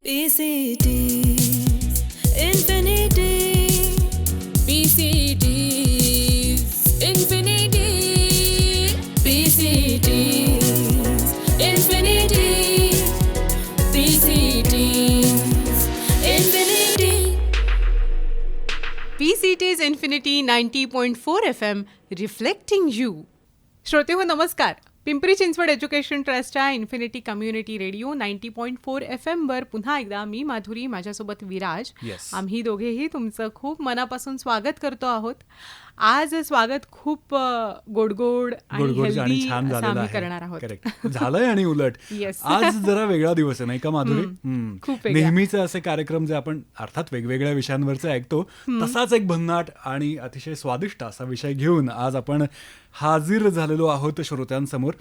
PCTs Infinity PCTs Infinity PCTs Infinity PCTs Infinity PCTs Infinity 90.4 FM reflecting you. श्रोते हो नमस्कार. Pimpri Chinchwad education ट्रस्टच्या infinity community radio 90.4 FM वर पुन्हा एकदा मी माधुरी, माझ्यासोबत विराज. Yes. आम्ही दोघेही तुमचं खूप मनापासून स्वागत करतो आहोत. आज स्वागत खूप गोडगोड आणि गोडगोड आणि हेल्दी छान असं झालेलं आम्ही करणार आहे. आहोत. करेक्ट झालंय. आणि उलट Yes. आज जरा वेगळा दिवस आहे नाही का माधुरी? खूप वेगळा. नेहमीचे असे कार्यक्रम जे आपण अर्थात वेगवेगळ्या विषयांवरचे ऐकतो तसाच एक भन्नाट आणि अतिशय स्वादिष्ट असा विषय घेऊन आज आपण हाजीर झालेलो आहोत श्रोत्यांसमोर.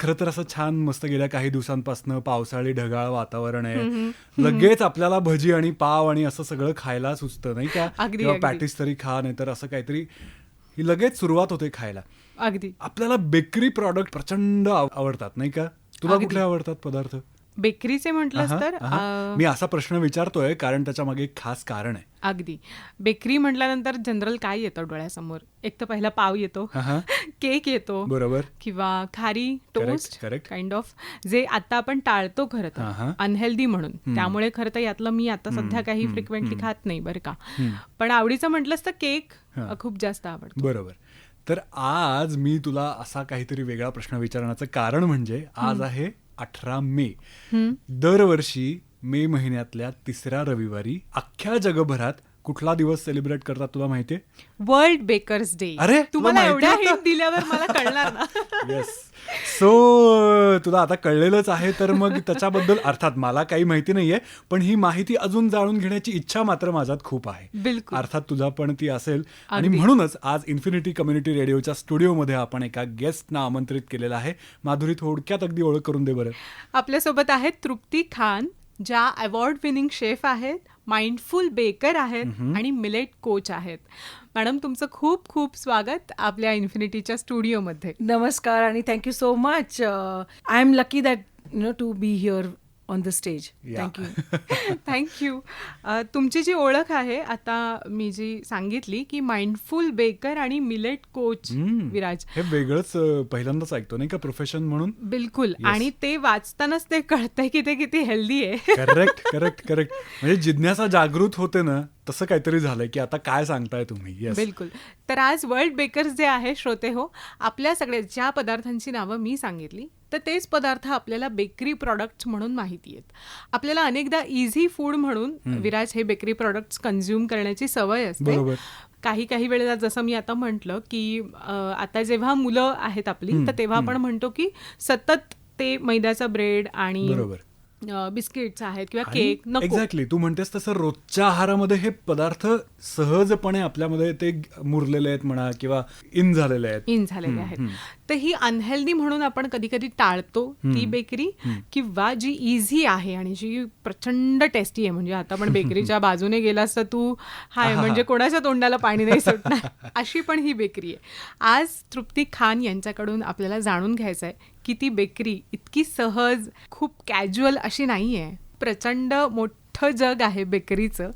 खरं तर असं छान मस्त गेल्या काही दिवसांपासून पावसाळी ढगाळ वातावरण आहे. लगेच आपल्याला भजी आणि पाव आणि असं सगळं खायला सुचतं नाही का? अगदी, किंवा अगदी. पॅटीस तरी खा, नाही तर असं काहीतरी ही लगेच सुरुवात होते खायला. अगदी आपल्याला बेकरी प्रॉडक्ट प्रचंड आवडतात नाही का? तुला अगदी. कुठले आवडतात पदार्थ? बेकरीचे म्हटलंस तर मी असा प्रश्न विचारतोय कारण त्याच्या मागे एक खास कारण आहे. अगदी. बेकरी म्हटल्यानंतर जनरल काय येतं डोळ्यासमोर? एक तर पहिला पाव येतो, केक येतो, बरोबर. किंवा खारी टोस्ट correct. काइंड ऑफ, जे आता आपण टाळतो खरं तर अनहेल्दी म्हणून. त्यामुळे खरं तर यातलं मी आता सध्या काही फ्रिक्वेंटली खात नाही बरं का. पण आवडीचं म्हटलंस तर केक खूप जास्त आवडतो. बरोबर. तर आज मी तुला असा काहीतरी वेगळा प्रश्न विचारण्याचं कारण म्हणजे आज आहे 18 मे. दरवर्षी मे महिन्यातल्या 3ऱ्या रविवारी अख्ख्या जगभरात कुठला दिवस सेलिब्रेट करतात तुला माहितीये? World bakers day. अरे, तुम्हाला तुला एवढ्या माहिती हिंट दिल्यावर मला कळणार ना. येस. सो तुला आता कळलेलंच आहे, तर मग त्याच्याबद्दल अर्थात मला काही माहिती नाहीये, पण ही माहिती अजून जाणून घेण्याची इच्छा मात्र माझ्यात खूप आहे. बिलकुल. अर्थात तुझा पण ती असेल. आणि अगदी. म्हणूनच आज इन्फिनिटी कम्युनिटी रेडिओच्या स्टुडिओमध्ये आपण एका गेस्टना आमंत्रित केलेलं आहे. माधुरी, थोडक्यात अगदी ओळख करून दे बरं. आपल्यासोबत आहेत तृप्ती खान, ज्या अवॉर्ड विनिंग शेफ आहेत, माइंडफुल बेकर आहेत आणि मिलेट कोच आहेत. मॅडम, तुमचं खूप खूप स्वागत आपल्या इन्फिनिटीच्या स्टुडिओमध्ये. नमस्कार आणि thank you so much. I am lucky that to be here on the stage. Yeah. Thank you. Thank you. तुमची जी ओळख आहे आता मी जी सांगितली की माइंडफुल बेकर आणि मिलेट कोच विराज, हे वेगळंच पहिल्यांदाच ऐकतो नाही का प्रोफेशन म्हणून. बिलकुल. आणि ते वाचतानाच ते कळतंय की ते किती हेल्दी आहे. करेक्ट. म्हणजे जिज्ञासा जागृत होते ना, तसं काहीतरी झालंय की आता काय सांगताय तुम्ही. येस. बिलकुल. तर आज वर्ल्ड बेकर्स जे आहे श्रोते हो, आपल्या सगळ्या ज्या पदार्थांची नावं मी सांगितली तर तेच पदार्थ आपल्याला बेकरी प्रॉडक्ट्स म्हणून माहिती आहेत. आपल्याला अनेकदा इझी फूड म्हणून विराज हे बेकरी प्रॉडक्ट्स कन्झ्युम करण्याची सवय असते. बरोबर. काही वेळेला जसं मी आता म्हटलं की आता जेव्हा मुलं आहेत आपली, तर तेव्हा आपण म्हणतो की सतत ते मैद्याचा ब्रेड आणि बरोबर. बिस्किट्स आहेत किंवा केक नको. एक्झॅक्टली. तू म्हणतेस तसं रोजच्या आहारामध्ये हे पदार्थ सहजपणे आपल्यामध्ये ते मुरलेले आहेत म्हणा किंवा इन झालेले आहेत. तर ही अनहेल्दी म्हणून आपण कधी कधी टाळतो ती बेकरी, किंवा जी इझी आहे आणि जी प्रचंड टेस्टी आहे. म्हणजे आता पण बेकरीच्या बाजूने गेलास तर तू हाय म्हणजे कोणाच्या तोंडाला पाणी नाही सुटणार, अशी पण ही बेकरी आहे. आज तृप्ती खान यांच्याकडून आपल्याला जाणून घ्यायचं आहे की ती बेकरी इतकी सहज, खूप कॅज्युअल अशी नाही आहे. प्रचंड मोठं जग आहे बेकरीचं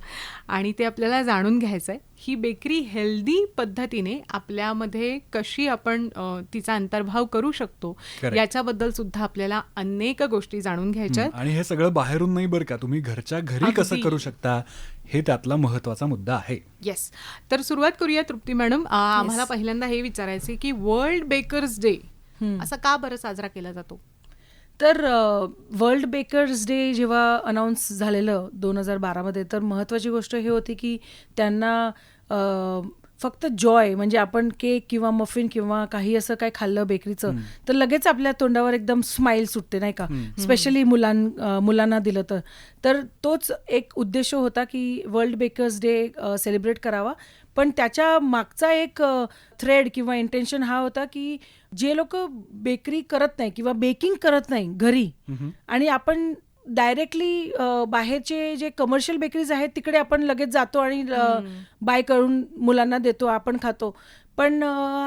आणि ते आपल्याला जाणून घ्यायचं आहे. ही बेकरी हेल्दी पद्धतीने आपल्यामध्ये कशी आपण तिचा अंतर्भाव करू शकतो याच्याबद्दल सुद्धा आपल्याला अनेक गोष्टी जाणून घ्यायच्या आहेत. आणि हे सगळं बाहेरून नाही बरं का, तुम्ही घरच्या घरी कसं करू शकता हे त्यातला महत्वाचा मुद्दा आहे. येस. तर सुरुवात करूया तृप्ती मॅडम. आम्हाला पहिल्यांदा हे विचारायचे की वर्ल्ड बेकर्स डे असा का बरं साजरा केला जातो? तर वर्ल्ड बेकर्स डे जेव्हा अनाऊन्स झालेलं 2012 तर महत्त्वाची गोष्ट हे होती की त्यांना फक्त जॉय, म्हणजे आपण केक किंवा मफिन किंवा काही असं काय खाल्लं बेकरीचं तर लगेच आपल्या तोंडावर एकदम स्माईल सुटते नाही का, स्पेशली मुलांना दिलं तर तोच एक उद्देश होता की वर्ल्ड बेकर्स डे सेलिब्रेट करावा. पण त्याच्या मागचा एक थ्रेड किंवा इंटेन्शन हा होता की जे लोक बेकरी करत नाही किंवा बेकिंग करत नाही घरी, आणि आपण डायरेक्टली बाहेरचे जे कमर्शियल बेकरीज आहेत तिकडे आपण लगेच जातो आणि बाय करून मुलांना देतो, आपण खातो. पण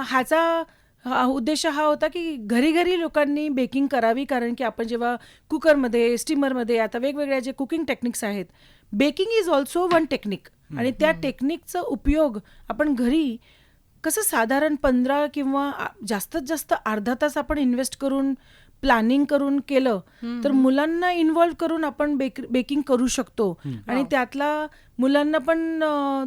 ह्याचा उद्देश हा होता की घरी घरी लोकांनी बेकिंग करावी, कारण की आपण जेव्हा कुकरमध्ये, स्टीमरमध्ये, आता वेगवेगळ्या जे कुकिंग टेक्निक्स आहेत, baking is also one technique. आणि त्या टेक्निकचा उपयोग आपण घरी कसं साधारण 15 किंवा जास्तीत जास्त अर्धा तास आपण इन्व्हेस्ट करून प्लॅनिंग करून केलं तर मुलांना इन्व्हॉल्व करून आपण बेकिंग करू शकतो. आणि त्यातला मुलांना पण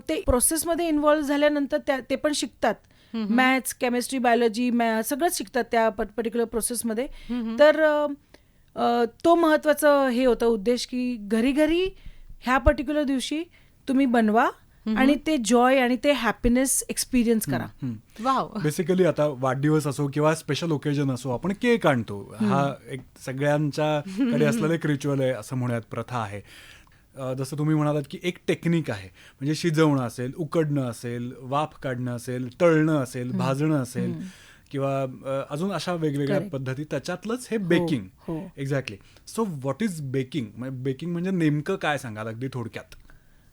ते प्रोसेसमध्ये इन्व्हॉल्व झाल्यानंतर ते पण शिकतात. मॅथ्स, केमिस्ट्री, बायोलॉजी, सगळंच शिकतात त्या पर्टिक्युलर प्रोसेसमध्ये. तर तो महत्वाचं हे होतं उद्देश की घरी घरी ह्या पर्टिक्युलर दिवशी तुम्ही बनवा आणि ते जॉय आणि ते हॅपीनेस एक्सपिरियन्स करा. वाव. बेसिकली आता वाढदिवस असो किंवा स्पेशल ओकेजन असो, आपण केक आणतो. हा एक सगळ्यांच्याकडे असलेला एक रिच्युअल आहे असं म्हणूयात, प्रथा आहे. जसं तुम्ही म्हणालात की एक टेक्निक आहे, म्हणजे शिजवणं असेल, उकडणं असेल, वाफ काढणं असेल, तळणं असेल, भाजणं असेल किंवा अजून अशा वेगवेगळ्या पद्धती, त्याच्यातलंच हे baking. Exactly. So what is baking? Baking म्हणजे नेमकं काय सांगाल अगदी थोडक्यात?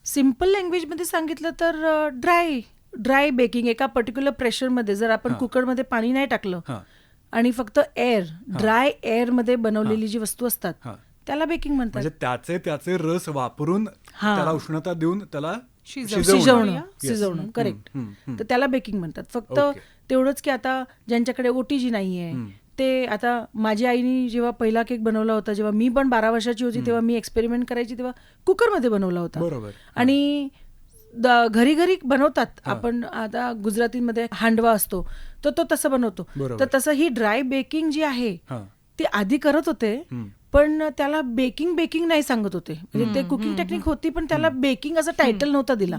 सिम्पल लँग्वेजमध्ये सांगितलं तर ड्राय बेकिंग. एका पर्टिक्युलर प्रेशरमध्ये जर आपण कुकरमध्ये पाणी नाही टाकलं आणि फक्त ड्राय एअरमध्ये बनवलेली जी वस्तू असतात त्याला बेकिंग म्हणतात. म्हणजे त्याचे रस वापरून त्याला उष्णता देऊन त्याला शिजवणं. करेक्ट. तर त्याला बेकिंग म्हणतात. फक्त तेवढंच की आता ज्यांच्याकडे ओटीजी नाहीये ते, आता माझ्या आईने जेव्हा पहिला केक बनवला होता, जेव्हा मी पण 12 वर्षाची होती तेव्हा मी एक्सपेरिमेंट करायची, तेव्हा कुकरमध्ये बनवला होता. आणि घरी घरी बनवतात. आपण आता गुजरातीमध्ये हांडवा असतो तो तसं बनवतो. तर तसं ही ड्राय बेकिंग जी आहे ती आधी करत होते, पण त्याला बेकिंग नाही सांगत होते. म्हणजे ते कुकिंग टेक्निक होती पण त्याला बेकिंग असं टायटल नव्हता दिला.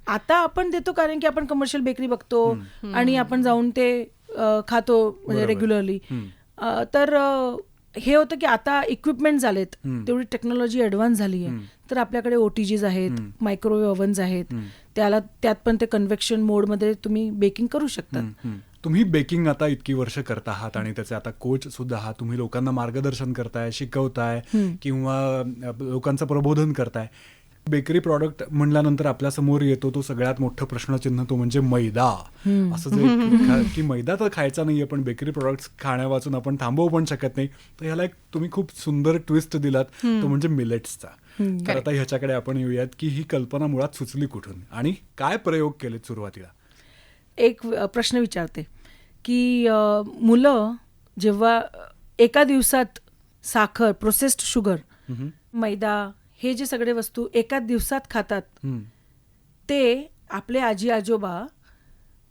आता आपण देतो कारण की आपण कमर्शियल बेकरी बघतो आणि आपण जाऊन ते खातो म्हणजे रेग्युलरली. तर हे होतं की आता इक्विपमेंट झालेत, तेवढी टेक्नॉलॉजी ऍडव्हान्स झाली आहे. तर आपल्याकडे ओटीजीज आहेत, मायक्रोवेव्ह ओव्हन्स आहेत, त्यात पण ते कन्व्हेक्शन मोडमध्ये तुम्ही बेकिंग करू शकता. तुम्ही बेकिंग आता इतकी वर्ष करत आहात आणि त्याचे आता कोच सुद्धा आहात. तुम्ही लोकांना मार्गदर्शन करताय, शिकवताय किंवा लोकांचं प्रबोधन करताय. बेकरी प्रॉडक्ट म्हणल्यानंतर आपल्या समोर येतो तो सगळ्यात मोठं प्रश्नचिन्ह, तो म्हणजे मैदा. असं जे की मैदा तर खायचा नाहीये पण बेकरी प्रॉडक्ट्स खाण्यावाचून आपण थांबवू पण शकत नाही. तर ह्याला एक तुम्ही खूप सुंदर ट्विस्ट दिलात, तो म्हणजे मिलेट्सचा. तर आता ह्याच्याकडे आपण येऊयात की ही कल्पना मुळात सुचली कुठून आणि काय प्रयोग केलेत सुरुवातीला? एक प्रश्न विचारते की मुलं जेव्हा एका दिवसात साखर, प्रोसेस्ड शुगर, मैदा, हे जे सगळे वस्तू एका दिवसात खातात, ते आपले आजी आजोबा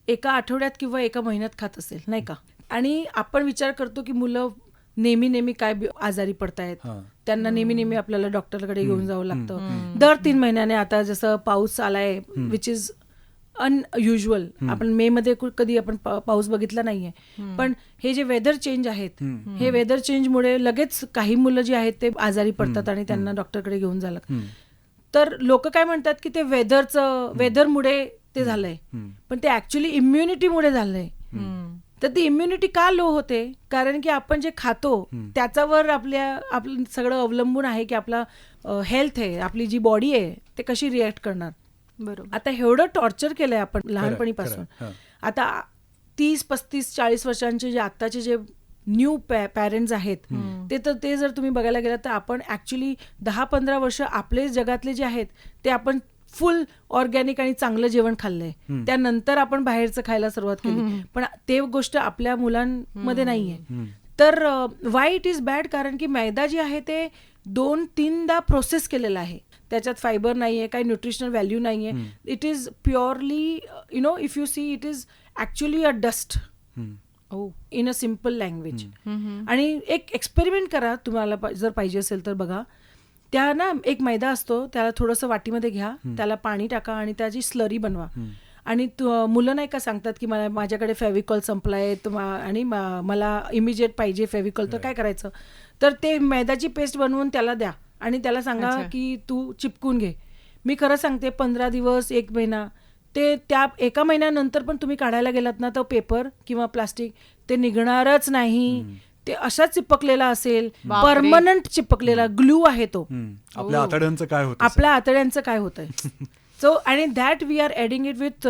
एका आठवड्यात किंवा एका महिन्यात खात असेल, नाही का? आणि आपण विचार करतो की मुलं नेहमी काय आजारी पडतायत, त्यांना नेहमी आपल्याला डॉक्टरकडे घेऊन जावं लागतं. दर 3 महिन्याने आता जसं पाऊस आलाय, विच इज अनयुज्युअल. आपण मे मध्ये कधी आपण पाऊस बघितला नाहीये. पण हे जे वेदर चेंज आहेत, हे वेदर चेंजमुळे लगेच काही मुलं जी आहेत ते आजारी पडतात आणि त्यांना डॉक्टरकडे घेऊन जायला लागतं. तर लोक काय म्हणतात की ते वेदरमुळे ते झालंय, पण ते ऍक्च्युली इम्युनिटीमुळे झालंय. तर ती इम्युनिटी का लो होते? कारण की आपण जे खातो त्याच्यावर आपलं सगळं अवलंबून आहे की आपला हेल्थ आहे, आपली जी बॉडी आहे ते कशी रिॲक्ट करणार. बरोबर. आता एवढं टॉर्चर केलंय आपण लहानपणीपासून. आता 30, 35, 40 वर्षांचे जे आत्ताचे जे न्यू पॅरेंट्स आहेत ते जर तुम्ही बघायला गेलात तर आपण ऍक्च्युली 10-15 वर्ष आपले जगातले जे आहेत ते आपण फुल ऑर्गॅनिक आणि चांगलं जेवण खाल्लंय. त्यानंतर आपण बाहेरचं खायला सुरुवात केली, पण ते गोष्ट आपल्या मुलांमध्ये नाहीये. तर वाय इट इज बॅड? कारण की मैदा जे आहे ते 2-3दा प्रोसेस केलेला आहे. त्याच्यात फायबर नाहीये, काही न्यूट्रिशनल व्हॅल्यू नाहीये. It is purely if you see, it is actually a dust in a simple language. आणि एक एक्सपेरिमेंट करा, तुम्हाला जर पाहिजे असेल तर बघा. त्या ना एक मैदा असतो, त्याला थोडंसं वाटीमध्ये घ्या, त्याला पाणी टाका आणि त्याची स्लरी बनवा. आणि मुलं नाही का सांगतात की माझ्याकडे फेविकॉल संपलाय आणि मला इमिजिएट पाहिजे फेविकॉल, तर काय करायचं? तर ते मैद्याची पेस्ट बनवून त्याला द्या आणि त्याला सांगा की तू चिपकून घे. मी खरं सांगते 15 दिवस, 1 महिना, ते त्या 1 महिन्यानंतर पण तुम्ही काढायला गेलात ना, तर पेपर किंवा प्लास्टिक ते निघणारच नाही. ते असाच चिपकलेला असेल, परमनंट चिपकलेला ग्लू आहे तो. आपल्या आतड्यांचं काय होतं? आपल्या आतड्यांचं काय होतंय? सो आणि that we are adding it with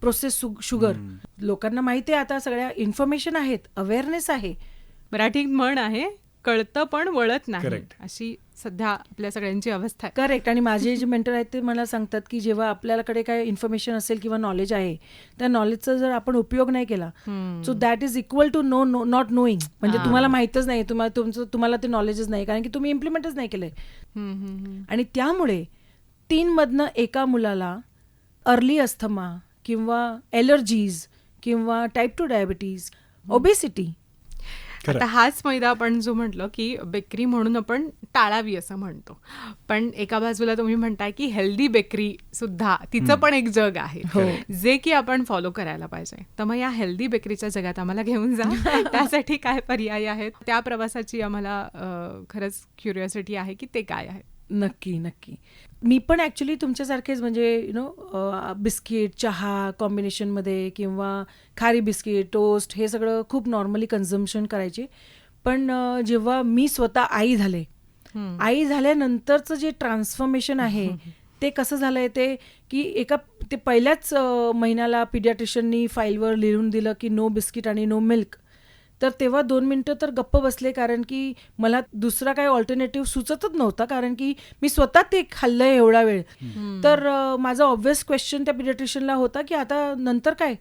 process sugar. लोकांना माहिती आहे आता, सगळ्या इन्फॉर्मेशन आहेत, अवेअरनेस आहे. मराठीत म्हण आहे, कळतं पण वळत नाही, Correct. अशी सध्या आपल्या सगळ्यांची अवस्था आहे. करेक्ट. आणि माझे जे मेंटर आहेत ते मला सांगतात की जेव्हा आपल्याकडे काय इन्फॉर्मेशन असेल किंवा नॉलेज आहे, त्या नॉलेजचा जर आपण उपयोग नाही केला, so that is equal to not knowing. म्हणजे तुम्हाला माहीतच नाही, तुम्हाला ते नॉलेजच नाही, कारण की तुम्ही इम्प्लिमेंटच नाही केलंय. आणि त्यामुळे 3 मधनं एका मुलाला अर्ली अस्थमा किंवा एलर्जीज किंवा टाईप 2 डायबिटीज, ओबेसिटी. आता हाच मैदा आपण जो म्हटलं की बेकरी म्हणून आपण टाळावी असं म्हणतो, पण एका बाजूला तुम्ही म्हणताय की हेल्दी बेकरी सुद्धा तिचं पण एक जग आहे, जे की आपण फॉलो करायला पाहिजे. तर मग या हेल्दी बेकरीच्या जगात आम्हाला घेऊन जा. त्यासाठी काय पर्याय आहेत, त्या प्रवासाची आम्हाला खरंच क्युरिओसिटी आहे की ते काय आहे. नक्की नक्की. मी पण ॲक्च्युली तुमच्यासारखेच म्हणजे बिस्किट, चहा कॉम्बिनेशनमध्ये किंवा खारी बिस्किट, टोस्ट हे सगळं खूप नॉर्मली कन्झम्पशन करायचे. पण जेव्हा मी स्वतः आई झाल्यानंतरचं जे ट्रान्सफॉर्मेशन आहे ते कसं झालंय ते की ते पहिल्याच महिन्याला पिडियाट्रिशियननी फाईलवर लिहून दिलं की नो बिस्किट आणि नो मिल्क. तर तेव्हा 2 मिनिटं तर गप्प बसले, कारण की मला दुसरा काही ऑल्टरनेटिव्ह सुचतच नव्हता, कारण की मी स्वतः ते खाल्लंय एवढा वेळ. तर माझा ऑब्व्हियस क्वेश्चन त्या पिडियाट्रिशियनला होता की आता नंतर काय.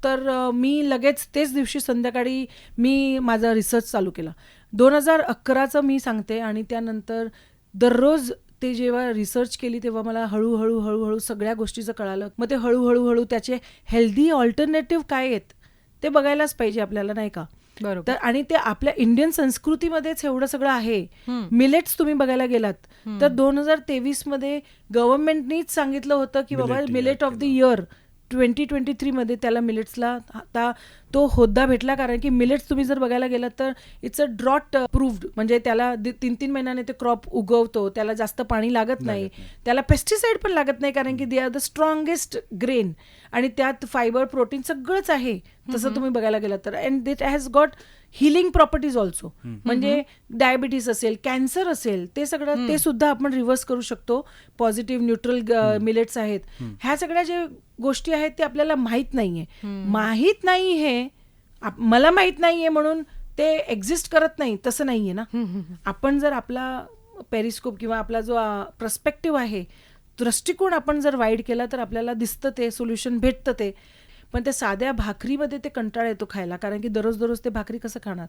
तर मी लगेच तेच दिवशी संध्याकाळी मी माझा रिसर्च चालू केला. 2011चं मी सांगते. आणि त्यानंतर दररोज ते जेव्हा रिसर्च केली तेव्हा मला हळूहळू सगळ्या गोष्टीचं कळालं. मग ते हळूहळू त्याचे हेल्दी ऑल्टरनेटिव्ह काय आहेत ते बघायलाच पाहिजे आपल्याला, नाही का. बरोबर. तर आणि ते आपल्या इंडियन संस्कृतीमध्येच एवढं सगळं आहे. मिलेट्स तुम्ही बघायला गेलात तर 2023 मध्ये गव्हर्नमेंटनीच सांगितलं होतं की बाबा मिलेट ऑफ द इयर 2023 मध्ये त्याला मिलेट्सला आता तो होद्दा भेटला, कारण की मिलेट्स तुम्ही जर बघायला गेलात तर इट्स अ ड्रॉट प्रूव्ड. म्हणजे त्याला 3-3 महिन्याने ते क्रॉप उगवतो, त्याला जास्त पाणी लागत नाही, त्याला पेस्टिसाइड पण लागत नाही, कारण की they are the strongest grain. आणि त्यात फायबर, प्रोटीन सगळंच आहे तसं तुम्ही बघायला गेलात तर. And it has got healing properties also. म्हणजे डायबिटीस असेल, कॅन्सर असेल, ते सगळं ते सुद्धा आपण रिव्हर्स करू शकतो. पॉझिटिव्ह न्यूट्रल मिलेट्स आहेत. ह्या सगळ्या ज्या गोष्टी आहेत ते आपल्याला माहीत नाहीये. माहीत नाही हे मला माहीत नाहीये म्हणून ते एक्झिस्ट करत नाही, तसं नाहीये ना. आपण जर आपला पेरिस्कोप किंवा आपला जो पर्स्पेक्टिव्ह आहे, दृष्टिकोन आपण जर वाईड केला तर आपल्याला दिसतं ते सोल्युशन भेटतं ते. पण त्या साध्या भाकरीमध्ये ते कंटाळा येतो खायला, कारण की दररोज ते भाकरी कसं खाणार.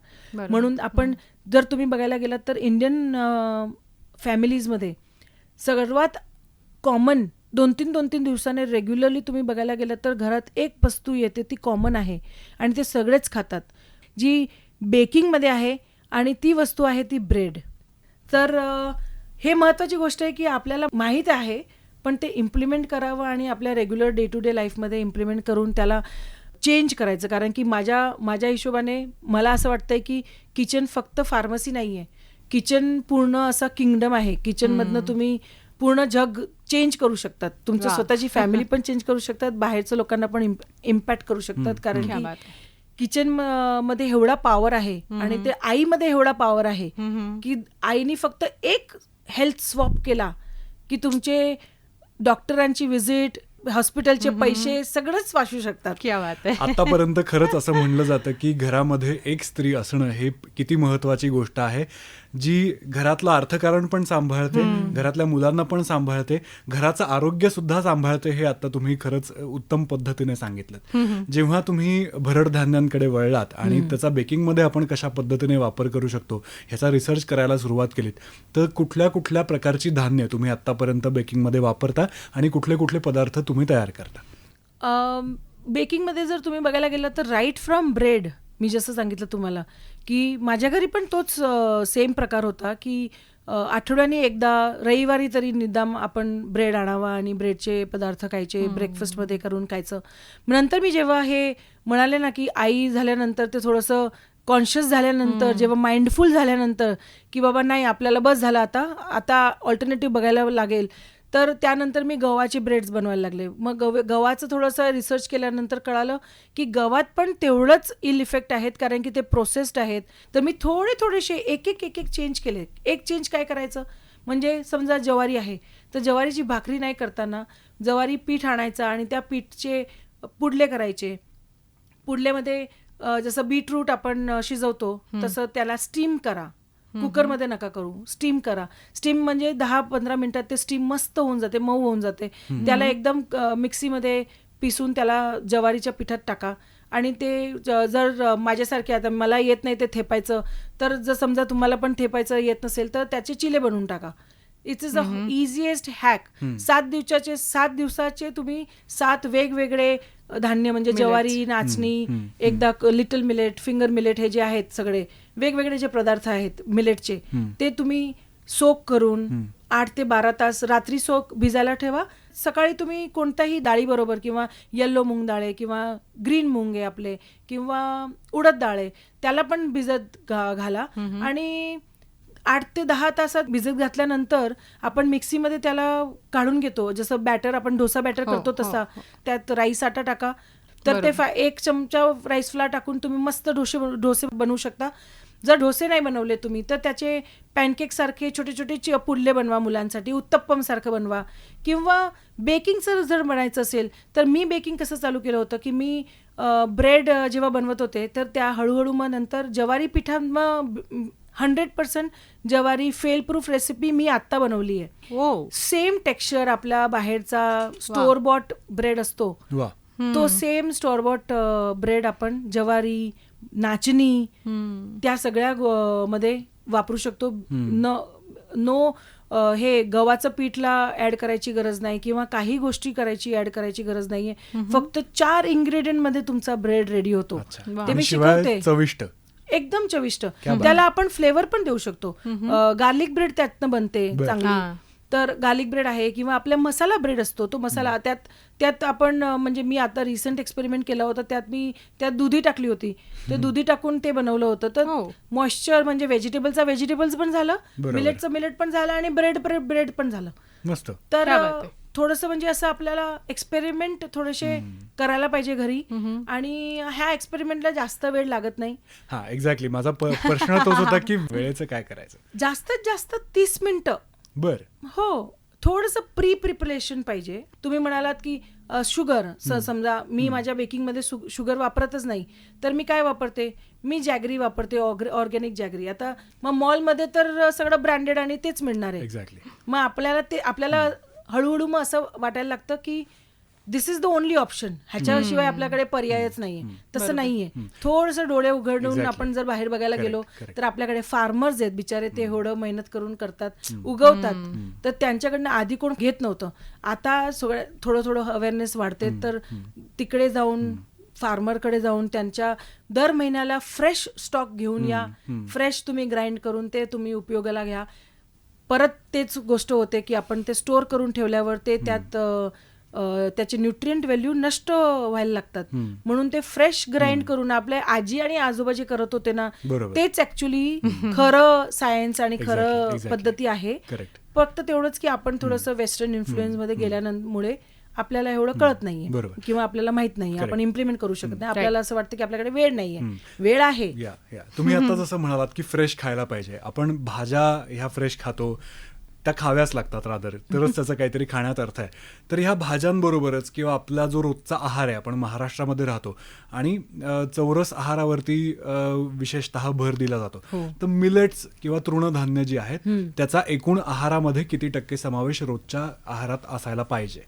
म्हणून आपण जर तुम्ही बघायला गेलात तर इंडियन फॅमिलीजमध्ये सर्वात कॉमन 2-3 दिवसाने रेग्युलरली तुम्ही बघायला गेलात तर घरात एक वस्तू येते, ती कॉमन आहे आणि ते सगळेच खातात, जी बेकिंगमध्ये आहे, आणि ती वस्तू आहे ती ब्रेड. तर हे महत्त्वाची गोष्ट आहे की आपल्याला माहीत आहे, पण ते इम्प्लिमेंट करावं आणि आपल्या रेग्युलर डे टू डे लाईफमध्ये इम्प्लिमेंट करून त्याला चेंज करायचं. कारण की माझ्या हिशोबाने मला असं वाटतंय की किचन फक्त फार्मसी नाही आहे, किचन पूर्ण असा किंगडम आहे. किचनमधनं तुम्ही पूर्ण जग चेंज करू शकतात, तुमचं स्वतःची फॅमिली पण चेंज करू शकतात, बाहेरच्या लोकांना पण इम्पॅक्ट करू शकतात. कारण की किचन मध्ये एवढा पॉवर आहे आणि ते आईमध्ये एवढा पॉवर आहे की आईने फक्त एक हेल्थ स्वॉप केला की तुमचे डॉक्टरांची व्हिजिट, हॉस्पिटलचे पैसे सगळंच वाचू शकतात. क्या बात आहे. आतापर्यंत खरंच असं म्हणलं जातं की घरामध्ये एक स्त्री असणं हे किती महत्वाची गोष्ट आहे, जी घरातलं अर्थकारण पण सांभाळते, घरातल्या मुलांना पण सांभाळते, घराचं आरोग्य सुद्धा सांभाळते. हे आता तुम्ही खरंच उत्तम पद्धतीने सांगितलं. जेव्हा तुम्ही भरड धान्यांकडे वळलात आणि त्याचा बेकिंगमध्ये आपण कशा पद्धतीने वापर करू शकतो ह्याचा रिसर्च करायला सुरुवात केलीत, तर कुठल्या कुठल्या प्रकारची धान्य तुम्ही आतापर्यंत बेकिंगमध्ये वापरता आणि कुठले कुठले पदार्थ तुम्ही तयार करता? बेकिंगमध्ये जर तुम्ही बघायला गेलात तर राईट फ्रॉम ब्रेड, मी जसं सांगितलं तुम्हाला की माझ्या घरी पण तोच सेम प्रकार होता की आठवड्याने एकदा रविवारी तरी निदाम आपण ब्रेड आणावा आणि ब्रेडचे पदार्थ खायचे, ब्रेकफास्टमध्ये करून खायचं. नंतर मी जेव्हा हे म्हणाले ना की आई झाल्यानंतर ते थोडंसं कॉन्शियस झाल्यानंतर, जेव्हा माइंडफुल झाल्यानंतर की बाबा नाही आपल्याला बस झालं, आता ऑल्टरनेटिव्ह बघायला लागेल, तर त्यानंतर मी गव्हाचे ब्रेड्स बनवायला लागले. मग गव्हाचं थोडंसं रिसर्च केल्यानंतर कळालं की गव्हात पण तेवढंच इल इफेक्ट आहेत, कारण की ते प्रोसेस्ड आहेत. तर मी थोडेसे एक चेंज केले. एक चेंज काय करायचं, म्हणजे समजा ज्वारी आहे तर ज्वारीची भाकरी नाही करताना ज्वारी पीठ आणायचं आणि त्या पीठचे पुडले करायचे. पुडलेमध्ये जसं बीटरूट आपण शिजवतो तसं त्याला स्टीम करा. कुकरमध्ये नका करू, स्टीम करा. स्टीम म्हणजे 10-15 मिनिटात ते स्टीम मस्त होऊन जाते, मऊ होऊन जाते. त्याला एकदम मिक्सीमध्ये पिसून त्याला ज्वारीच्या पिठात टाका आणि ते जर माझ्यासारखे आता मला येत नाही ते थेपायचं तर जर समजा तुम्हाला पण थेपायचं येत नसेल तर त्याचे चिले बनवून टाका. It's is a easiest hack. 7 दिवसाचे तुम्ही 7 वेगवेगळे धान्य म्हणजे ज्वारी, नाचणी, एकदा लिटल मिलेट, फिंगर मिलेट हे जे आहेत सगळे वेगवेगळे जे पदार्थ आहेत मिलेटचे ते तुम्ही सोक करून 8 ते 12 तास रात्री सोक भिजायला ठेवा. सकाळी तुम्ही कोणत्याही डाळीबरोबर किंवा येल्लो मूग डाळ आहे किंवा ग्रीन मूग आहे आपले किंवा उडद डाळ आहे त्याला पण भिजत घाला आणि 8 ते 10 तासात भिजत घातल्यानंतर आपण मिक्सीमध्ये त्याला काढून घेतो. जसं बॅटर आपण डोसा बॅटर करतो तसा त्यात राईस आटा टाका तर ते 1 चमचा राईस फ्लावर टाकून तुम्ही मस्त डोसे बनवू शकता. जर डोसे नाही बनवले तुम्ही तर त्याचे पॅनकेक सारखे छोटे छोटे पुडले बनवा मुलांसाठी, उत्तप्पम सारखं बनवा. किंवा बेकिंगचं जर बनायचं असेल तर मी बेकिंग कसं चालू केलं होतं की मी ब्रेड जेव्हा बनवत होते तर त्या हळूहळू मग नंतर ज्वारी पिठात मग 100% ज्वारी फेल प्रूफ रेसिपी मी आत्ता बनवली आहे. सेम टेक्स्चर आपला बाहेरचा स्टोअर बॉट ब्रेड असतो तो सेम स्टोअर बॉट ब्रेड आपण ज्वारी, नाचणी त्या सगळ्या मध्ये वापरू शकतो. नो हे गव्हाचं पीठला ऍड करायची गरज नाही किंवा काही गोष्टी ऍड करायची गरज नाहीये. फक्त 4 इंग्रेडियंट मध्ये तुमचा ब्रेड रेडी होतो. ते मी शिकवते. चविष्ट, एकदम चविष्ट. त्याला आपण फ्लेवर पण देऊ शकतो. गार्लिक ब्रेड त्यातनं बनते चांगली. तर गार्लिक ब्रेड आहे किंवा आपला मसाला ब्रेड असतो तो मसाला त्यात आपण म्हणजे मी आता रिसेंट एक्सपेरिमेंट केला होता त्यात दुधी टाकली होती. ते दुधी टाकून ते बनवलं होतं. तर मॉइश्चर म्हणजे व्हेजिटेबल्स पण झालं, मिलेटचं मिलेट पण झालं आणि ब्रेड पण झालं. मस्त. तर थोडंसं म्हणजे असं आपल्याला एक्सपेरिमेंट थोडेसे करायला पाहिजे घरी आणि ह्या एक्सपेरिमेंटला जास्त वेळ लागत नाही. हा एक्झॅक्टली माझा प्रश्न तोच होता की वेळेचं काय करायचं. जास्तीत जास्त 30 मिनिटं. बर. हो, थोडंसं प्रिपरेशन पाहिजे. तुम्ही म्हणालात की शुगर समजा मी माझ्या बेकिंगमध्ये शुगर वापरतच नाही तर मी काय वापरते, मी जॅगरी वापरते, ऑर्गॅनिक जॅगरी. आता मग मॉलमध्ये तर सगळं ब्रँडेड आणि तेच मिळणार आहे. एक्झॅक्टली. मग आपल्याला हळूहळू मग असं वाटायला लागतं की दिस इज द ओनली ऑप्शन, ह्याच्याशिवाय आपल्याकडे पर्यायच नाहीये. तसं नाहीये. थोडंसं डोळे उघडून आपण जर बाहेर बघायला गेलो तर आपल्याकडे फार्मर्स आहेत बिचारे, ते एवढं मेहनत करून करतात, उगवतात. तर त्यांच्याकडनं आधी कोण घेत नव्हतं. आता थोडं अवेअरनेस वाढते तर तिकडे जाऊन फार्मरकडे जाऊन त्यांच्या दर महिन्याला फ्रेश स्टॉक घेऊन या, फ्रेश तुम्ही ग्राइंड करून ते तुम्ही उपयोगाला घ्या. परत तेच गोष्ट होते की आपण ते स्टोअर करून ठेवल्यावर ते त्यात त्याचे न्यूट्रिएंट व्हॅल्यू नष्ट व्हायला लागतात. म्हणून ते फ्रेश ग्राइंड करून आपल्या आजी आणि आजोबा जे करत होते ना तेच ऍक्च्युली खरं सायन्स आणि खरं पद्धती आहे. फक्त तेवढंच की आपण थोडंसं वेस्टर्न इन्फ्लुएन्स मध्ये गेल्यामुळे आपल्याला एवढं कळत नाहीये किंवा आपल्याला माहित नाहीये, आपण इम्प्लिमेंट करू शकत नाही. आपल्याला असं वाटतं की आपल्याकडे वेळ नाहीये. वेळ आहे. तुम्ही आता जसं म्हणालात की फ्रेश खायला पाहिजे, आपण भाज्या ह्या फ्रेश खातो, त्या खाव्याच लागतात रादर, तरच त्याचा काहीतरी खाण्यात अर्थ आहे. तर ह्या भाज्यांबरोबरच किंवा आपला जो रोजचा आहार आहे, आपण महाराष्ट्रामध्ये राहतो आणि चौरस आहारावरती विशेषतः भर दिला जातो. तर मिलेट्स किंवा तृणधान्य जी आहेत त्याचा एकूण आहारामध्ये किती टक्के समावेश रोजच्या आहारात असायला पाहिजे?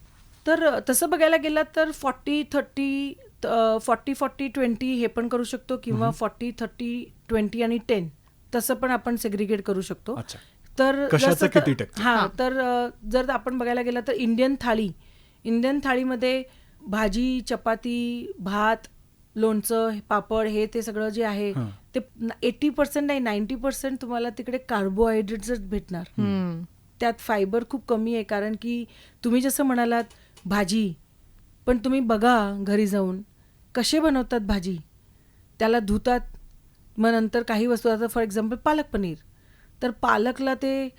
तर तसं बघायला गेलं तर 40-40-20 हे पण करू शकतो किंवा 40-30-20 आणि 10 तसं पण आपण सेग्रिगेट करू शकतो. तर कशाचं किती टक्के? तर जर आपण बघायला गेलं तर इंडियन थाळीमध्ये भाजी, चपाती, भात, लोणचं, पापड हे ते सगळं जे आहे ते 80% नाही 90% तुम्हाला तिकडे कार्बोहायड्रेट्सच भेटणार. त्यात फायबर खूप कमी आहे. कारण की तुम्ही जसं म्हणालात भाजी, पण तुम्ही बघा घरी जाऊन कसे बनवतात भाजी. त्याला धुतात, मग नंतर काही वस्तू आता फॉर एक्झाम्पल पालक पनीर, तर पालकला ते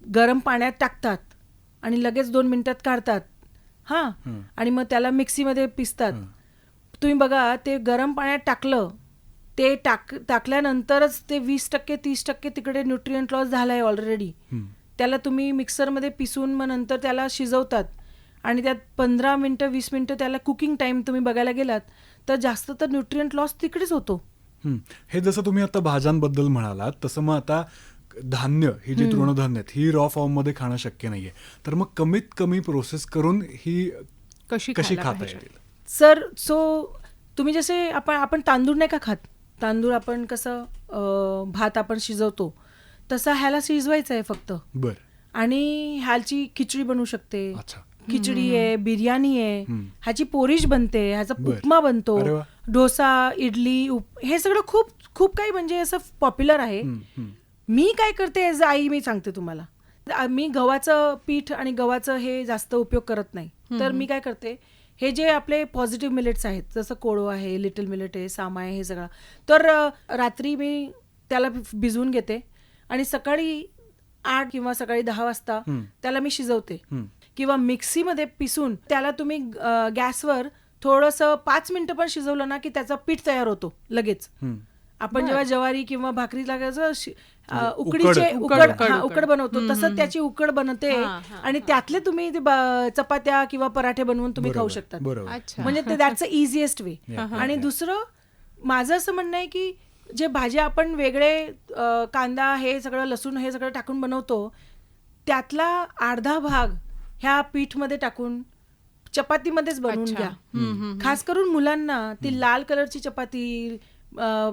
गरम पाण्यात टाकतात आणि लगेच 2 मिनिटात काढतात. आणि मग त्याला मिक्सीमध्ये पिसतात. तुम्ही बघा ते गरम पाण्यात टाकलं, ते टाकल्यानंतरच ते 20%-30% तिकडे न्यूट्रिएंट लॉस झालाय ऑलरेडी. त्याला तुम्ही मिक्सरमध्ये पिसून मग नंतर त्याला शिजवतात आणि त्यात 15 मिनटं 20 मिनटं त्याला कुकिंग टाइम तुम्ही बघायला गेलात तर जास्त तर न्यूट्रिएंट लॉस तिकडेच होतो. हे जसं तुम्ही आता भाज्यांबद्दल म्हणालात तसं मग आता धान्य ही जी तृणधान्य आहेत ही रॉ फॉर्म मध्ये खाणं शक्य नाहीये, तर मग कमीत कमी प्रोसेस करून ही कशी कशी खायला खाता पाहिजे? येतील? सर तुम्ही जसे आपण तांदूळ नाही का खात, तांदूळ आपण कसं भात आपण शिजवतो तसा ह्याला शिजवायचं आहे फक्त, बर. आणि ह्याची खिचडी बनवू शकते, अच्छा. खिचडी आहे, बिर्याणी आहे, ह्याची पोरिश बनते, ह्याचा बर. उपमा बनतो, अरे वा. डोसा, इडली, हे सगळं खूप खूप काही म्हणजे असं पॉप्युलर आहे. मी काय करते ॲज अ आई मी सांगते तुम्हाला, मी गव्हाचं पीठ आणि गव्हाचं हे जास्त उपयोग करत नाही. तर मी काय करते, हे जे आपले पॉझिटिव्ह मिलेट्स आहेत जसं कोडो आहे, लिटल मिलेट आहे, सामा आहे, हे सगळं, तर रात्री मी त्याला भिजवून घेते आणि सकाळी 8 किंवा सकाळी 10 वाजता त्याला मी शिजवते किंवा मिक्सीमध्ये पिसून त्याला तुम्ही गॅसवर थोडंसं 5 मिनिटं पण शिजवलं ना की त्याचा पीठ तयार होतो लगेच. आपण जेव्हा ज्वारी किंवा भाकरी लागायचं उकड बनवतो तसं त्याची उकड बनते आणि त्यातले तुम्ही चपात्या किंवा पराठे बनवून तुम्ही खाऊ शकतात. म्हणजे ते दॅट्स अ इझिएस्ट वे. आणि दुसरं माझं असं म्हणणं आहे की जे भाज्या आपण वेगळे कांदा हे सगळं लसूण हे सगळं टाकून बनवतो त्यातला अर्धा भाग ह्या पीठमध्ये टाकून चपातीमध्येच बनवून घ्या. खास करून मुलांना ती लाल कलरची चपाती,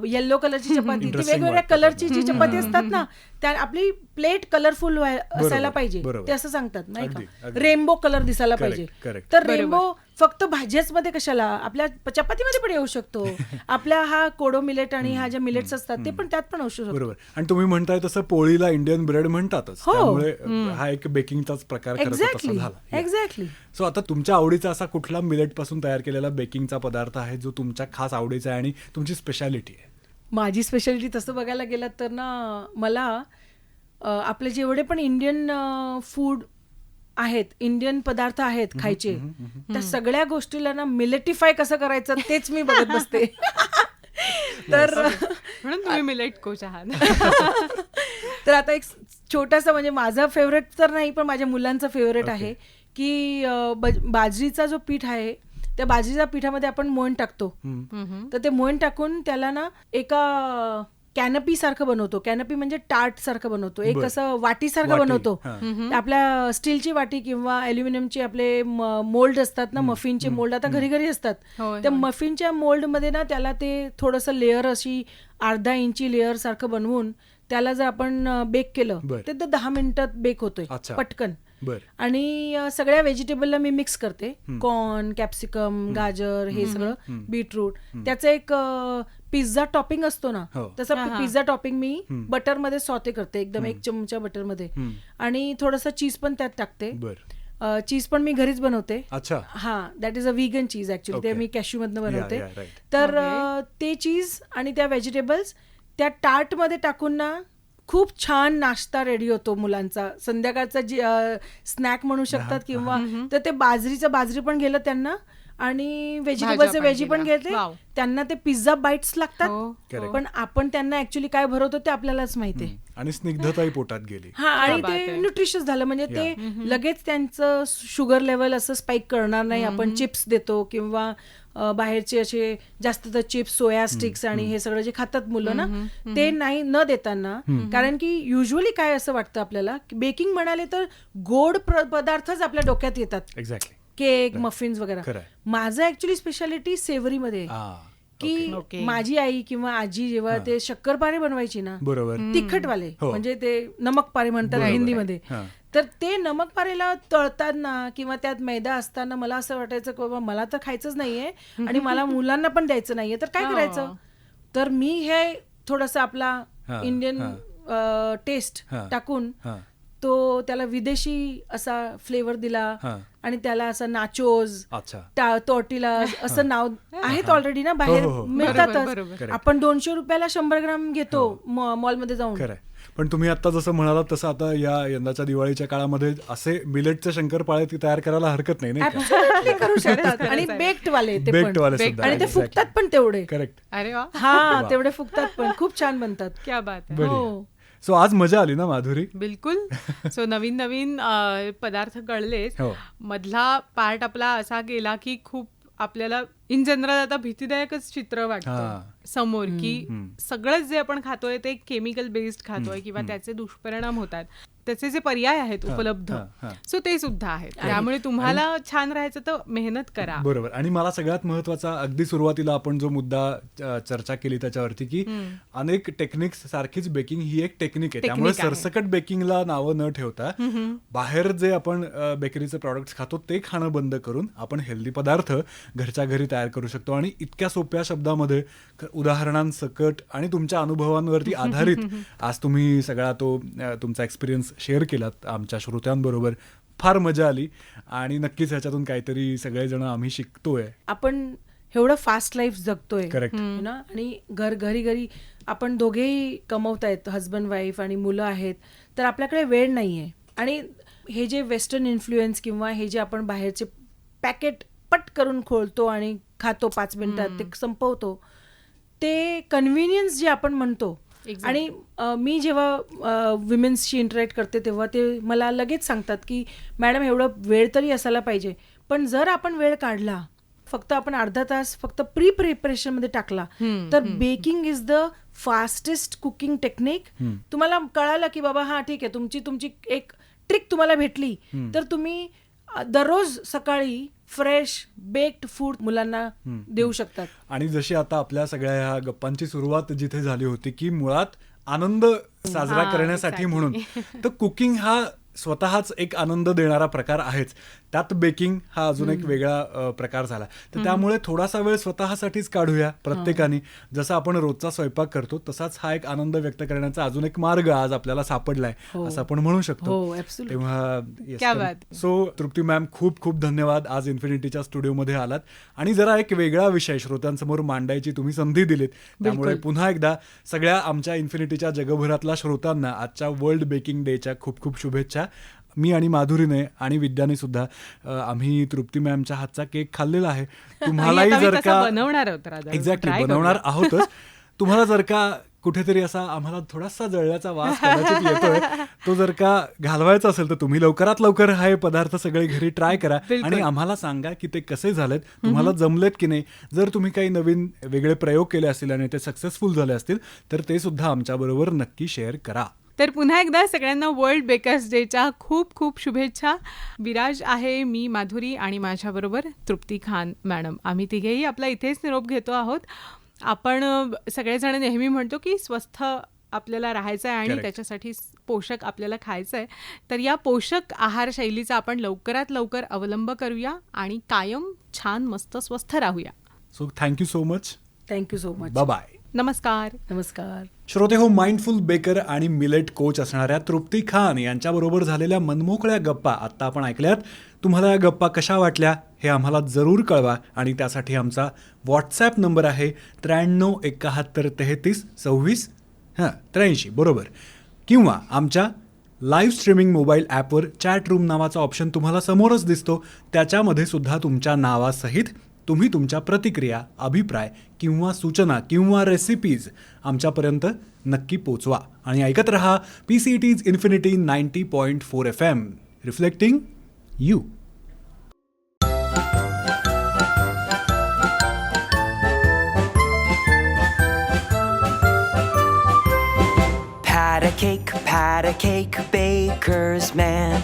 येल्लो कलरची चपाती, ती वेगवेगळ्या कलरची जी चपाती असतात ना, त्या आपली प्लेट कलरफुल असायला पाहिजे ते असं सांगतात नाही का, रेनबो कलर दिसायला पाहिजे. तर रेनबो फक्त भाज्याच मध्ये कशाला, आपल्या चपातीमध्ये पण येऊ शकतो. आपल्या हा कोडो मिलेट आणि ह्या ज्या मिलेट्स असतात ते पण त्यात पण असू शकतो. बरोबर. आणि तुम्ही म्हणताय तसं पोळीला इंडियन ब्रेड म्हणतातच, त्यामुळे हा एक बेकिंगचाच प्रकार झाला. एक्झॅक्टली. सो आता तुमच्या आवडीचा असा कुठला मिलेट पासून तयार केलेला बेकिंगचा पदार्थ आहे जो तुमच्या खास आवडीचा आहे आणि तुमची स्पेशालिटी आहे? माझी स्पेशालिटी तसं बघायला गेलं तर ना, मला आपले जेवढे पण इंडियन फूड आहेत, इंडियन पदार्थ आहेत खायचे, त्या सगळ्या गोष्टीला ना मिलेटिफाय कसं करायचं तेच मी बघत बसते. तर म्हणून तुम्ही मिलेट कोच आहात. तर आता एक छोटासा, म्हणजे माझा फेवरेट तर नाही पण माझ्या मुलांचा फेवरेट आहे की बाजरीचा जो पीठ आहे त्या बाजरीच्या पिठामध्ये आपण मोहन टाकतो. तर ते मोहन टाकून त्याला ना एका कॅनपी सारखं बनवतो. कॅनपी म्हणजे टार्ट सारखं बनवतो, एक असं वाटी सारखं बनवतो. आपल्या स्टीलची वाटी किंवा अल्युमिनियमची आपले मोल्ड असतात ना, मफिनचे मोल्ड आता घरी घरी असतात. त्या मफिनच्या मोल्ड मध्ये ना त्याला ते थोडंसं लेअर अशी अर्धा इंची लेअर सारखं बनवून त्याला जर आपण बेक केलं तर 10 मिनिटात बेक होतोय पटकन. आणि सगळ्या व्हेजिटेबलला मी मिक्स करते, कॉर्न, कॅप्सिकम, गाजर, हे सगळं, बीटरूट. त्याचं एक पिझ्झा टॉपिंग असतो ना, तसं पिझ्झा टॉपिंग मी बटर मध्ये सॉटे करते, एकदम 1 चमचा बटर मध्ये, आणि थोडंसं चीज पण त्यात टाकते. चीज पण मी घरीच बनवते. हा, that is a vegan cheese actually, ते मी कॅश्यू मधनं बनवते. तर ते चीज आणि त्या व्हेजिटेबल्स त्या टार्ट मध्ये टाकून ना खूप छान नाश्ता रेडी होतो मुलांचा, संध्याकाळचा स्नॅक म्हणू शकतात. किंवा तर ते बाजरी पण गेलं त्यांना आणि व्हेजिटेबलचे व्हेजी पण घेते त्यांना. ते पिझ्झा बाईट्स लागतात, पण आपण त्यांना ऍक्च्युली काय भरवतो ते आपल्यालाच माहितीये. आणि स्निग्धताही पोटात गेली. हा, आणि ते न्यूट्रिशियस झालं, म्हणजे ते लगेच त्यांचं शुगर लेवल असं स्पाइक करणार नाही. आपण चिप्स देतो किंवा बाहेरचे असे जास्त तर चिप्स, सोया स्टिक्स आणि हे सगळं जे खातात मुलं ना, ते नाही न देताना. कारण की युजली काय असं वाटतं आपल्याला, बेकिंग म्हणाले तर गोड पदार्थच आपल्या डोक्यात येतात. एक्झॅक्टली. केक, मफिन्स वगैरे. माझं ऍक्च्युली स्पेशालिटी सेवरी मध्ये, की माझी आई किंवा आजी जेव्हा ते शक्करपारे बनवायची ना, तिखटवाले, म्हणजे ते नमकपारे म्हणतात हिंदीमध्ये, तर ते नमकपारेला तळताना किंवा त्यात मैदा असताना मला असं वाटायचं की बाबा मला तर खायचंच नाहीये आणि मला मुलांना पण द्यायचं नाहीये, तर काय करायचं. तर मी हे थोडंसं आपला इंडियन टेस्ट टाकून तो त्याला विदेशी असा फ्लेवर दिला आणि त्याला असं नाचोज, टॉर्टिला असं नाव आहेत ऑलरेडी ना, बाहेर मिळतातच. आपण 200 रुपयाला 100 ग्राम घेतो मॉलमध्ये जाऊन. पण तुम्ही आता जसं म्हणालात तसं आता या यंदाच्या दिवाळीच्या काळामध्ये असे मिलेटचे शंकरपाळे तयार करायला हरकत नाही, नाही करू शकतात. आणि बेक्ड वाले ते बेक्ड वाले आणि ते फुगतात पण तेवढे. करेक्ट. अरे वा, हा, तेवढे फुगतात पण खूप छान बनतात. क्या बात आहे. सो आज मजा आली ना माधुरी? बिलकुल. सो नवीन नवीन पदार्थ कळलेच. हो. मधला पार्ट आपला असा गेला की खूप आपल्याला इन जनरल आता भीतीदायकच चित्र वाटतं समोर, की सगळंच जे आपण खातोय ते केमिकल बेस्ड खातोय किंवा त्याचे दुष्परिणाम होतात. त्याचे जे पर्याय आहेत उपलब्ध, सो ते सुद्धा आहेत. त्यामुळे तुम्हाला छान राहायचं तर मेहनत करा. बरोबर. आणि मला सगळ्यात महत्वाचा, अगदी सुरुवातीला आपण जो मुद्दा चर्चा केली त्याच्यावरती, की अनेक टेक्निक्स सारखीच बेकिंग ही एक टेक्निक आहे. त्यामुळे सरसकट बेकिंगला नावं न ठेवता बाहेर जे आपण बेकरीचे प्रॉडक्ट्स खातो ते खाणं बंद करून आपण हेल्दी पदार्थ घरच्या घरी तयार करू शकतो. आणि इतक्या सोप्या शब्दामध्ये, उदाहरणांसकट आणि तुमच्या अनुभवांवरती आधारित आज तुम्ही सगळा तो तुमचा एक्सपिरियन्स शेअर केलात आमच्या श्रोत्यांबरोबर. फार मजा आली आणि नक्कीच ह्याच्यातून काहीतरी सगळेजण आम्ही शिकतोय. आपण एवढं फास्ट लाईफ जगतोय करेक्ट ना, आणि घरी घरी आपण दोघेही कमवतायत, हजबंड वाईफ आणि मुलं आहेत, तर आपल्याकडे वेळ नाहीये. आणि हे जे वेस्टर्न इन्फ्लुएन्स किंवा हे जे आपण बाहेरचे पॅकेट पट करून खोलतो आणि खातो 5 मिनिटात ते संपवतो, ते कन्व्हिनियन्स जे आपण म्हणतो. आणि मी जेव्हा विमेन्सशी इंटरॅक्ट करते तेव्हा ते मला लगेच सांगतात की मॅडम एवढं वेळ तरी असायला पाहिजे, पण जर आपण वेळ काढला, फक्त आपण अर्धा तास फक्त प्री प्रिपरेशनमध्ये टाकला, तर baking is the fastest cooking technique. तुम्हाला कळालं की बाबा हा ठीक आहे, तुमची एक ट्रिक तुम्हाला भेटली, तर तुम्ही दररोज सकाळी फ्रेश बेक्ड फूड मुलांना देऊ शकतात. आणि जशी आता आपल्या सगळ्या ह्या गप्पांची सुरुवात जिथे झाली होती, की मुळात आनंद साजरा करण्यासाठी म्हणून, तर कुकिंग हा स्वतःच एक आनंद देणारा प्रकार आहेच. त्यात बेकिंग हा अजून एक वेगळा प्रकार झाला. तर त्यामुळे थोडासा वेळ स्वतःसाठीच काढूया प्रत्येकाने. जसं आपण रोजचा स्वयंपाक करतो तसाच हा एक आनंद व्यक्त करण्याचा अजून एक मार्ग आज आपल्याला सापडलाय, असं आपण म्हणू शकतो. तेव्हा सो तृप्ती मॅम, खूप खूप धन्यवाद. आज इन्फिनिटीच्या स्टुडिओमध्ये आलात आणि जरा एक वेगळा विषय श्रोत्यांसमोर मांडायची तुम्ही संधी दिलीत. त्यामुळे पुन्हा एकदा सगळ्या आमच्या इन्फिनिटीच्या जगभरातल्या श्रोत्यांना आजच्या वर्ल्ड बेकिंग डेच्या खूप खूप शुभेच्छा. मी आणि माधुरीने आणि विद्याने सुद्धा आम्ही तृप्ती मॅमच्या हातचा केक खाल्लेला आहे. तुम्हालाही जर का एक्झॅक्टली बनवणार आहोतच, तुम्हाला जर का कुठेतरी असा आम्हाला थोडासा जळल्याचा वास कदाचित येतोय, तो जर का घालवायचा असेल तर तुम्ही लवकरात लवकर हे पदार्थ सगळे घरी ट्राय करा आणि आम्हाला सांगा की ते कसे झालेत, तुम्हाला जमलेत की नाही. जर तुम्ही काही नवीन वेगळे प्रयोग केले असतील आणि ते सक्सेसफुल झाले असतील तर ते सुद्धा आमच्याबरोबर नक्की शेअर करा. तर पुन्हा एकदा सगळ्यांना वर्ल्ड बेकर्स डेच्या खूप खूप शुभेच्छा. विराज आहे, मी माधुरी आणि माझ्याबरोबर तृप्ती खान मॅडम. आम्ही तिघेही आपला इथेच निरोप घेतो आहोत. आपण सगळेजण नेहमी म्हणतो की स्वस्थ आपल्याला राहायचं आहे आणि त्याच्यासाठी पोषक आपल्याला खायचं आहे. तर या पोषक आहार शैलीचा आपण लवकरात लवकर अवलंब करूया आणि कायम छान मस्त स्वस्थ राहूया. So thank you so much. Thank you so much. Bye bye. नमस्कार. नमस्कार. श्रोते हो, माइंडफुल बेकर आणि मिलेट कोच असणाऱ्या तृप्ती खान यांच्याबरोबर झालेल्या मनमोकळ्या गप्पा आत्ता आपण ऐकल्यात. तुम्हाला या गप्पा कशा वाटल्या हे आम्हाला जरूर कळवा आणि त्यासाठी आमचा व्हॉट्सॲप नंबर आहे 9371332683 बरोबर. किंवा आमच्या लाईव्ह स्ट्रीमिंग मोबाईल ॲपवर चॅट रूम नावाचा ऑप्शन तुम्हाला समोरच दिसतो. त्याच्यामध्ये सुद्धा तुमच्या नावासहित तुम्ही तुमच्या प्रतिक्रिया, अभिप्राय किंवा सूचना किंवा रेसिपीज आमच्यापर्यंत नक्की पोचवा. आणि ऐकत रहा PCET's infinity 90.4 FM, reflecting you. Pat a cake, baker's man.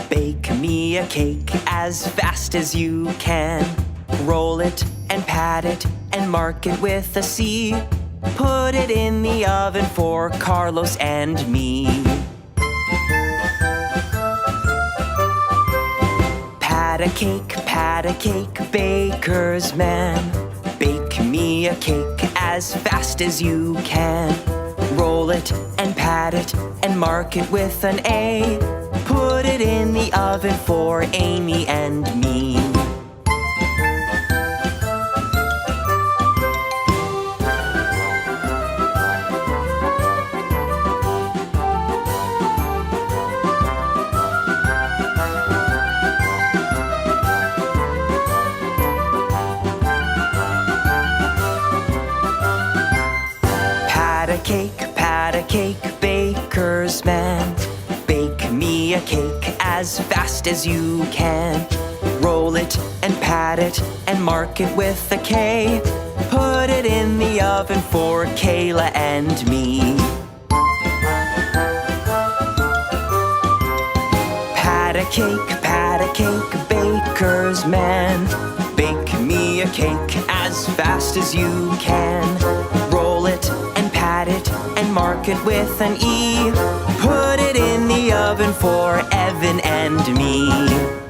Bake me a cake as fast as you can. Roll it and pat it and mark it with a C. Put it in the oven for Carlos and me. Pat a cake, baker's man. Bake me a cake as fast as you can. Roll it and pat it and mark it with an A. Put it in the oven for Amy and me. Pat a cake, baker's a cake as fast as you can. Roll it and pat it and mark it with a K. Put it in the oven for Kayla and me. Pat a cake, baker's man. Bake me a cake as fast as you can. Roll it and pat it and mark it with an E. Put it in the oven for Evan and me.